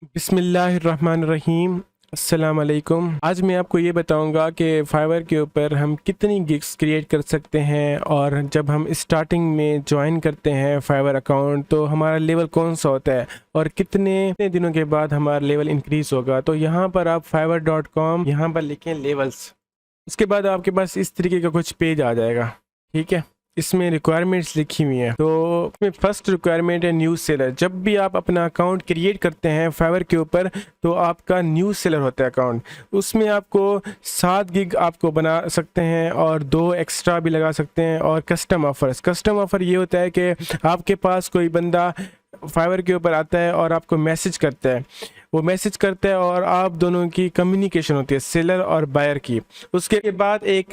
बिस्मिल्लाहिर्रहमानिर्रहीम। अस्सलाम वालेकुम। आज मैं आपको ये बताऊंगा कि फाइवर के ऊपर हम कितनी गिग्स क्रिएट कर सकते हैं और जब हम स्टार्टिंग में ज्वाइन करते हैं फाइवर अकाउंट तो हमारा लेवल कौन सा होता है और कितने दिनों के बाद हमारा लेवल इंक्रीज़ होगा। तो यहाँ पर आप fiverr.com यहाँ पर लिखें लेवल्स। उसके बाद आपके पास इस तरीके का कुछ पेज आ जाएगा। ठीक है, इसमें रिक्वायरमेंट्स लिखी हुई हैं। तो इसमें फर्स्ट रिक्वायरमेंट है न्यूज़ सेलर। जब भी आप अपना अकाउंट क्रिएट करते हैं फाइवर के ऊपर तो आपका न्यूज़ सेलर होता है अकाउंट। उसमें आपको 7 गिग आपको बना सकते हैं और 2 एक्स्ट्रा भी लगा सकते हैं। और कस्टम ऑफ़र ये होता है कि आपके पास कोई बंदा फाइवर के ऊपर आता है और आपको मैसेज करता है, वो मैसेज करता है और आप दोनों की कम्युनिकेशन होती है सेलर और बायर की। उसके बाद एक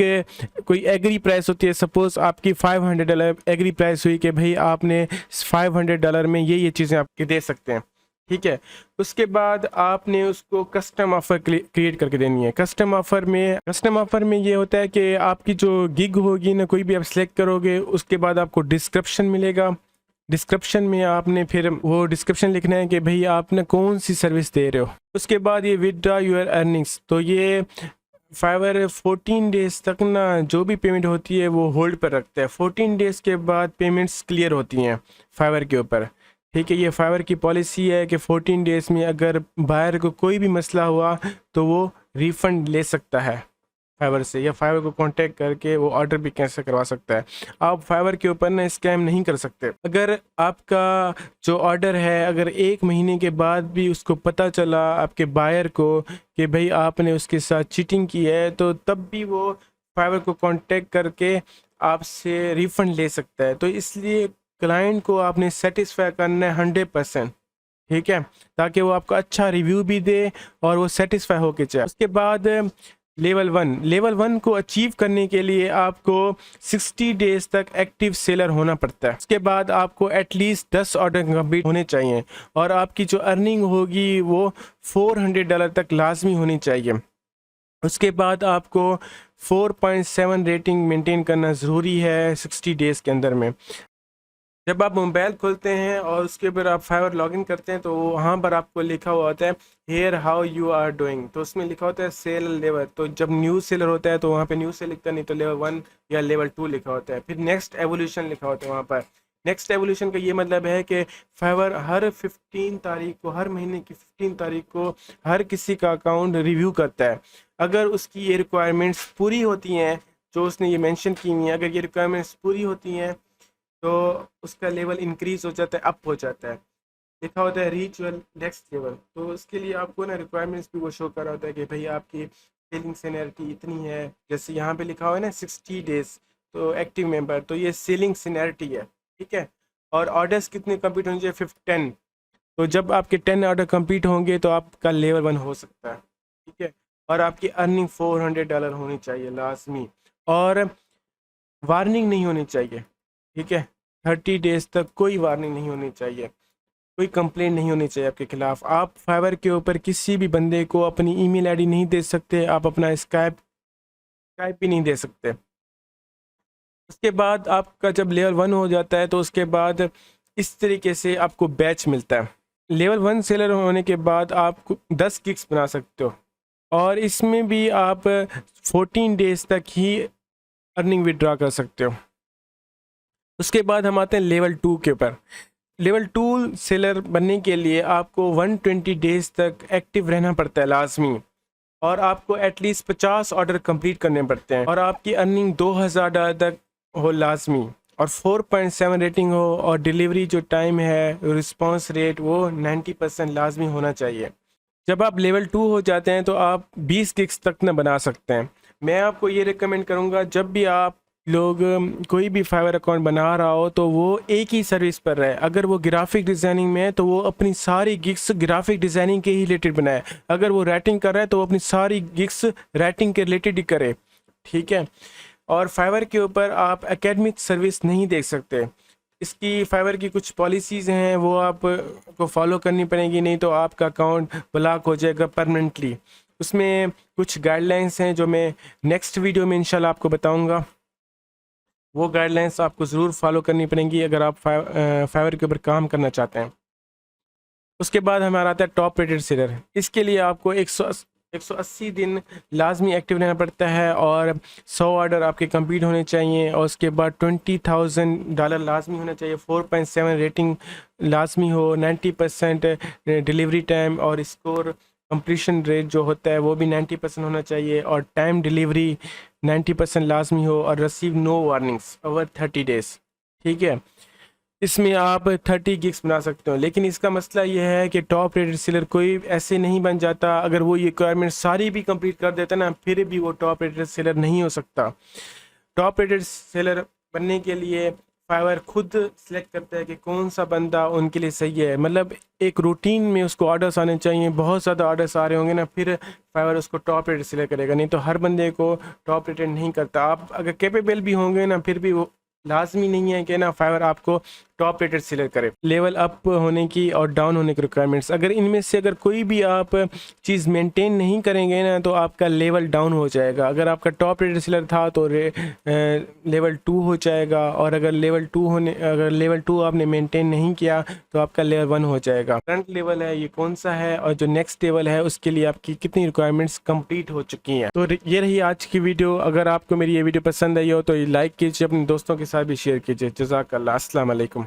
कोई एग्री प्राइस होती है। सपोज़ आपकी $500 एग्री प्राइस हुई कि भाई आपने $500 में ये चीज़ें आपके दे सकते हैं। ठीक है, उसके बाद आपने उसको कस्टम ऑफ़र क्रिएट करके देनी है। कस्टम ऑफ़र में ये होता है कि आपकी जो गिग होगी ना, कोई भी आप सिलेक्ट करोगे उसके बाद आपको डिस्क्रिप्शन मिलेगा। डिस्क्रिप्शन में आपने फिर वो डिस्क्रिप्शन लिखना है कि भाई आपने कौन सी सर्विस दे रहे हो। उसके बाद ये विदड्रॉ योर अर्निंग्स, तो ये फाइवर 14 डेज़ तक ना जो भी पेमेंट होती है वो होल्ड पर रखता है। 14 डेज़ के बाद पेमेंट्स क्लियर होती हैं फाइवर के ऊपर। ठीक है, ये फाइवर की पॉलिसी है कि 14 डेज़ में अगर बायर को कोई भी मसला हुआ तो वो रिफ़ंड ले सकता है फाइवर से, या फाइवर को कांटेक्ट करके वो ऑर्डर भी कैंसिल करवा सकता है। आप फाइवर के ऊपर ना स्कैम नहीं कर सकते। अगर आपका जो ऑर्डर है अगर 1 महीने के बाद भी उसको पता चला आपके बायर को कि भाई आपने उसके साथ चीटिंग की है, तो तब भी वो फाइवर को कांटेक्ट करके आपसे रिफ़ंड ले सकता है। तो इसलिए क्लाइंट को आपने सेटिस्फाई करना है 100%। ठीक है, ताकि वो आपका अच्छा रिव्यू भी दे और वो सेटिस्फाई होके जाए। उसके बाद लेवल 1 को अचीव करने के लिए आपको 60 डेज तक एक्टिव सेलर होना पड़ता है। उसके बाद आपको एटलीस्ट 10 ऑर्डर कंप्लीट होने चाहिए और आपकी जो अर्निंग होगी वो $400 तक लाजमी होनी चाहिए। उसके बाद आपको 4.7 रेटिंग मेंटेन करना ज़रूरी है 60 डेज़ के अंदर में। जब आप मोबाइल खोलते हैं और उसके ऊपर आप फाइवर लॉगिन करते हैं तो वहाँ पर आपको लिखा हुआ होता है here how you are doing, तो उसमें लिखा होता है सेल लेवल। तो जब न्यू सेलर होता है तो वहाँ पे न्यू से लिखता नहीं, तो लेवल 1 या लेवल 2 लिखा होता है। फिर नेक्स्ट एवोल्यूशन लिखा होता है वहाँ पर। नेक्स्ट एवोल्यूशन का ये मतलब है कि फाइवर हर 15 तारीख को, हर महीने की 15 तारीख को हर किसी का अकाउंट रिव्यू करता है। अगर उसकी ये रिक्वायरमेंट्स पूरी होती हैं जो उसने ये मेंशन की हुई हैं, अगर ये रिक्वायरमेंट्स पूरी होती हैं तो उसका लेवल इंक्रीज हो जाता है, अप हो जाता है। लिखा होता है रीच योर नेक्स्ट लेवल। तो उसके लिए आपको ना रिक्वायरमेंट्स भी वो शो कर रहा होता है कि भाई आपकी सेलिंग सीनियरिटी इतनी है। जैसे यहाँ पे लिखा हुआ है ना 60 डेज, तो एक्टिव मेंबर, तो ये सेलिंग सीनियरिटी है। ठीक है, और ऑर्डर्स कितने कंप्लीट होने चाहिए? 10। तो जब आपके 10 ऑर्डर कंप्लीट होंगे तो आपका लेवल 1 हो सकता है। ठीक है, और आपकी अर्निंग $400 होनी चाहिए लाजमी, और वार्निंग नहीं होनी चाहिए। ठीक है, 30 डेज तक कोई वार्निंग नहीं होनी चाहिए, कोई कंप्लेंट नहीं होनी चाहिए आपके खिलाफ। आप फाइवर के ऊपर किसी भी बंदे को अपनी ईमेल आईडी नहीं दे सकते, आप अपना स्काइप भी नहीं दे सकते। उसके बाद आपका जब लेवल 1 हो जाता है तो उसके बाद इस तरीके से आपको बैच मिलता है। लेवल 1 सेलर होने के बाद आप 10 गिग्स बना सकते हो और इसमें भी आप 14 डेज तक ही अर्निंग विड्रॉ कर सकते हो। उसके बाद हम आते हैं लेवल 2 के ऊपर। लेवल 2 सेलर बनने के लिए आपको 120 डेज तक एक्टिव रहना पड़ता है लाजमी, और आपको एटलीस्ट 50 ऑर्डर कंप्लीट करने पड़ते हैं, और आपकी अर्निंग $2000 तक हो लाजमी, और 4.7 रेटिंग हो, और डिलीवरी जो टाइम है, रिस्पांस रेट, वो 90% लाजमी होना चाहिए। जब आप लेवल 2 हो जाते हैं तो आप 20 गिग्स तक ना बना सकते हैं। मैं आपको ये रिकमेंड करूँगा जब भी आप लोग कोई भी फाइवर अकाउंट बना रहा हो तो वो एक ही सर्विस पर रहे। अगर वो ग्राफिक डिज़ाइनिंग में है तो वो अपनी सारी गिग्स ग्राफिक डिज़ाइनिंग के ही रिलेटेड बनाए। अगर वो राइटिंग कर रहा है तो वो अपनी सारी गिग्स राइटिंग के रिलेटेड ही करे। ठीक है, और फाइवर के ऊपर आप एकेडमिक सर्विस नहीं देख सकते। इसकी फाइवर की कुछ पॉलिसीज़ हैं वो आप को फॉलो करनी पड़ेगी, नहीं तो आपका अकाउंट ब्लॉक हो जाएगा परमानेंटली। उसमें कुछ गाइडलाइंस हैं जो मैं नेक्स्ट वीडियो में इंशाल्लाह आपको बताऊंगा। वो गाइडलाइंस आपको ज़रूर फॉलो करनी पड़ेंगी अगर आप फाइवर के ऊपर काम करना चाहते हैं। उसके बाद हमारा आता है टॉप रेटेड सेलर। इसके लिए आपको 180 दिन लाजमी एक्टिव रहना पड़ता है और 100 ऑर्डर आपके कंप्लीट होने चाहिए, और उसके बाद $20,000 लाजमी होना चाहिए, 4.7 रेटिंग लाजमी हो, 90% डिलीवरी टाइम और स्कोर कंप्लीशन रेट जो होता है वो भी 90% होना चाहिए, और टाइम डिलीवरी 90% लाजमी हो, और receive no warnings over 30 days. ठीक है, इसमें आप 30 गिग्स बना सकते हो। लेकिन इसका मसला ये है कि टॉप रेटेड सेलर कोई ऐसे नहीं बन जाता, अगर वो ये रिक्वायरमेंट सारी भी कंप्लीट कर देता ना फिर भी वो टॉप रेटेड सेलर नहीं हो सकता। टॉप रेटेड सेलर बनने के लिए फाइवर खुद सिलेक्ट करता है कि कौन सा बंदा उनके लिए सही है, मतलब एक रूटीन में उसको ऑर्डर्स आने चाहिए, बहुत ज़्यादा ऑर्डर्स आ रहे होंगे ना फिर फाइवर उसको टॉप रेटेड सेलर करेगा, नहीं तो हर बंदे को टॉप रेटेड नहीं करता। आप अगर कैपेबल भी होंगे ना फिर भी वो लाजमी नहीं है कि ना फाइवर आपको टॉप रेटेड सेलर करे। लेवल अप होने की और डाउन होने की रिक्वायरमेंट्स, अगर इनमें से अगर कोई भी आप चीज़ मेंटेन नहीं करेंगे ना तो आपका लेवल डाउन हो जाएगा। अगर आपका टॉप रेटेड सेलर था तो लेवल 2 हो जाएगा, और अगर लेवल 2 आपने मेंटेन नहीं किया तो आपका लेवल 1 हो जाएगा। करंट लेवल है ये कौन सा है, और जो नेक्स्ट लेवल है उसके लिए आपकी कितनी रिक्वायरमेंट्स कंप्लीट हो चुकी हैं। तो ये रही आज की वीडियो। अगर आपको मेरी ये वीडियो पसंद आई हो तो लाइक कीजिए, अपने दोस्तों के साथ भी शेयर कीजिए। जज़ाकल्लाह, अस्सलाम वालेकुम।